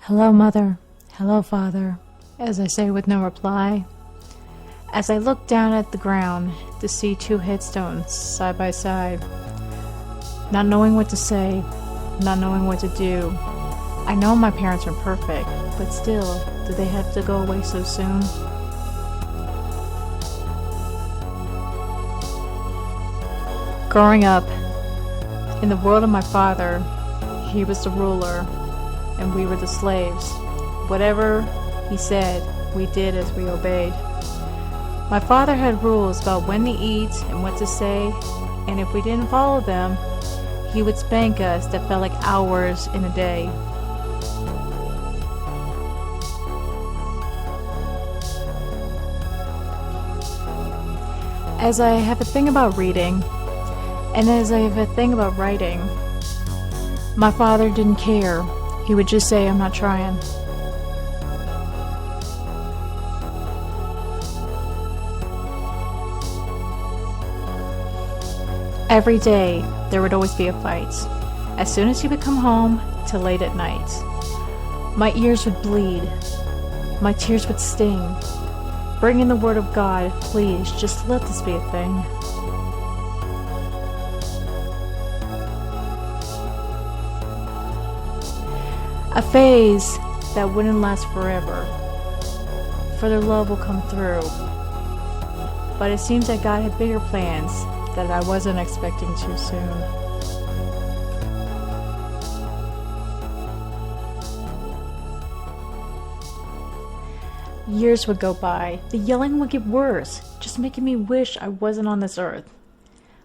Hello, Mother. Hello, Father, as I say with no reply. As I look down at the ground to see two headstones side by side, not knowing what to say, not knowing what to do. I know my parents are perfect, but still, do they have to go away so soon? Growing up, in the world of my father, he was the ruler, and we were the slaves. Whatever he said, we did as we obeyed. My father had rules about when to eat and what to say, and if we didn't follow them, he would spank us that felt like hours in a day. As I have a thing about reading, and as I have a thing about writing, my father didn't care. He would just say, "I'm not trying." Every day, there would always be a fight. As soon as he would come home, till late at night. My ears would bleed. My tears would sting. Bring in the word of God, please, just let this be a thing. A phase that wouldn't last forever. Further love will come through. But it seems that God had bigger plans that I wasn't expecting too soon. Years would go by. The yelling would get worse, just making me wish I wasn't on this earth.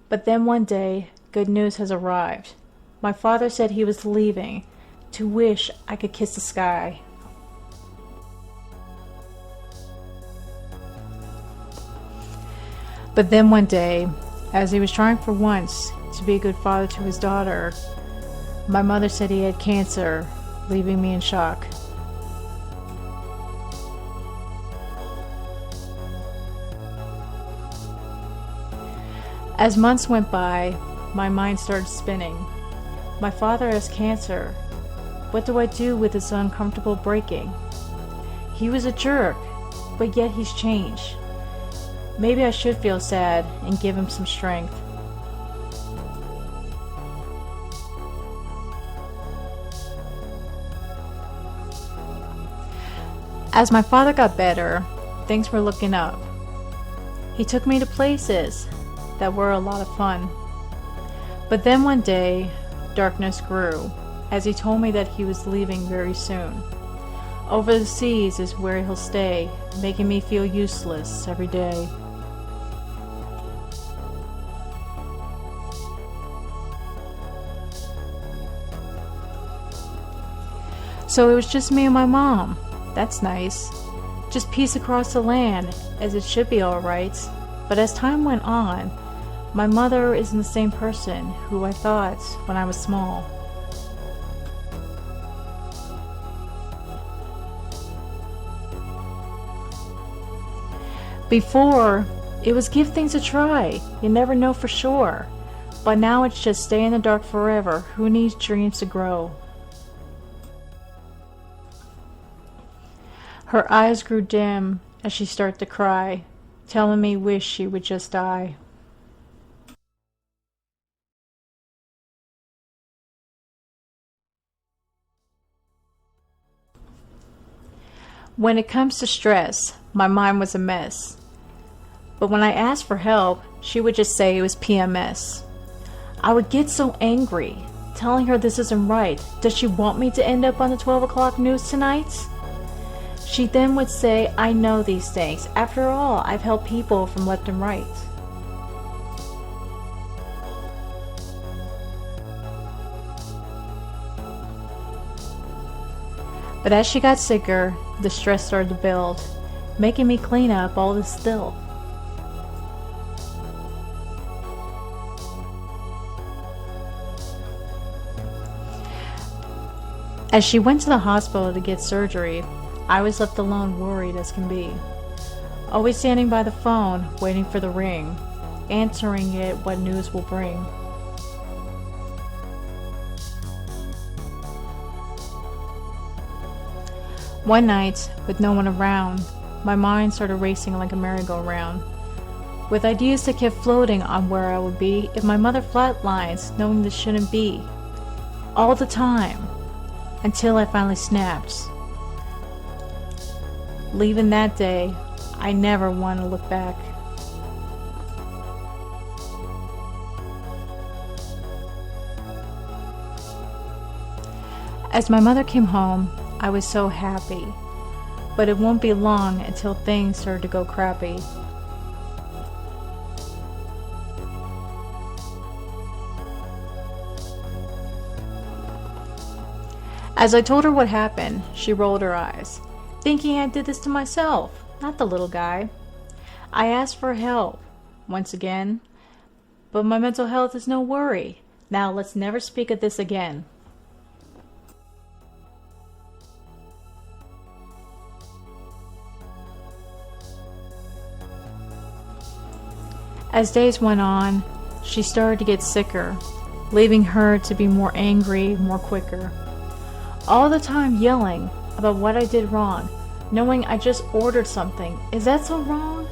But then one day, good news has arrived. My father said he was leaving, to wish I could kiss the sky. But then one day, as he was trying for once to be a good father to his daughter, my mother said he had cancer, leaving me in shock. As months went by, my mind started spinning. My father has cancer. What do I do with this uncomfortable breaking? He was a jerk, but yet he's changed. Maybe I should feel sad and give him some strength. As my father got better, things were looking up. He took me to places that were a lot of fun. But then one day, darkness grew, as he told me that he was leaving very soon. Over the seas is where he'll stay, making me feel useless every day. So it was just me and my mom. That's nice. Just peace across the land, as it should be alright. But as time went on, my mother isn't the same person who I thought when I was small. Before, it was give things a try. You never know for sure. But now it's just stay in the dark forever. Who needs dreams to grow? Her eyes grew dim as she started to cry, telling me wish she would just die. When it comes to stress, my mind was a mess. But when I asked for help, she would just say it was PMS. I would get so angry, telling her this isn't right. Does she want me to end up on the 12 o'clock news tonight? She then would say, I know these things. After all, I've helped people from left and right. But as she got sicker, the stress started to build, making me clean up all this filth. As she went to the hospital to get surgery, I was left alone, worried as can be. Always standing by the phone, waiting for the ring, answering it what news will bring. One night, with no one around, my mind started racing like a merry-go-round, with ideas that kept floating on where I would be if my mother flatlines, knowing this shouldn't be. All the time, until I finally snapped. Leaving that day, I never want to look back. As my mother came home, I was so happy, but it won't be long until things started to go crappy. As I told her what happened, she rolled her eyes, thinking I did this to myself, not the little guy. I asked for help, once again, but my mental health is no worry. Now let's never speak of this again. As days went on, she started to get sicker, leaving her to be more angry, more quicker. All the time yelling about what I did wrong, knowing I just ordered something. Is that so wrong?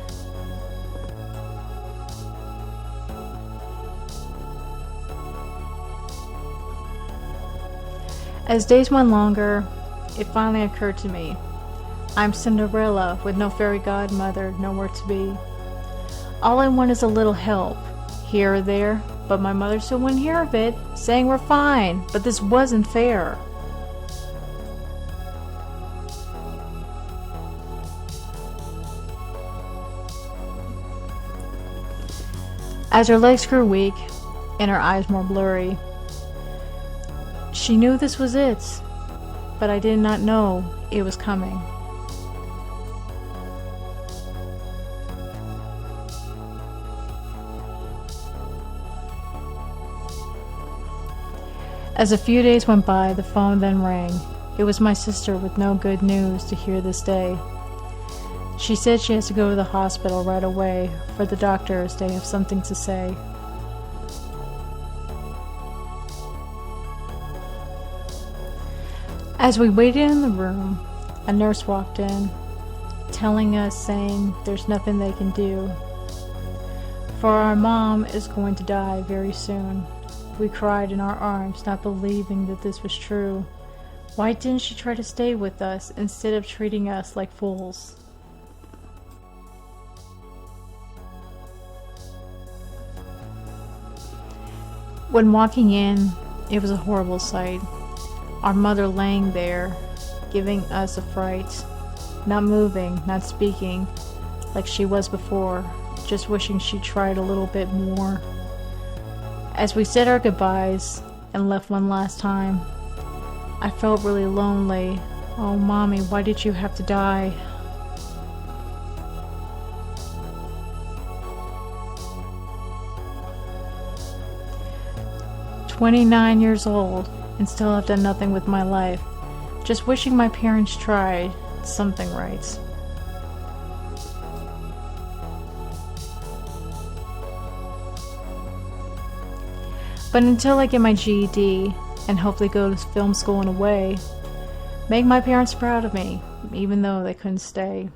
As days went longer, it finally occurred to me. I'm Cinderella with no fairy godmother, nowhere to be. All I want is a little help, here or there, but my mother still wouldn't hear of it, saying we're fine, but this wasn't fair. As her legs grew weak and her eyes more blurry, she knew this was it, but I did not know it was coming. As a few days went by, the phone then rang. It was my sister with no good news to hear this day. She said she has to go to the hospital right away, for the doctors, they have something to say. As we waited in the room, a nurse walked in, telling us, saying there's nothing they can do, for our mom is going to die very soon. We cried in our arms, not believing that this was true. Why didn't she try to stay with us instead of treating us like fools? When walking in, it was a horrible sight. Our mother laying there, giving us a fright, not moving, not speaking, like she was before, just wishing she tried a little bit more. As we said our goodbyes and left one last time, I felt really lonely. Oh, Mommy, why did you have to die? I'm 29 years old and still have done nothing with my life. Just wishing my parents tried something right. But until I get my GED and hopefully go to film school in a way, make my parents proud of me, even though they couldn't stay.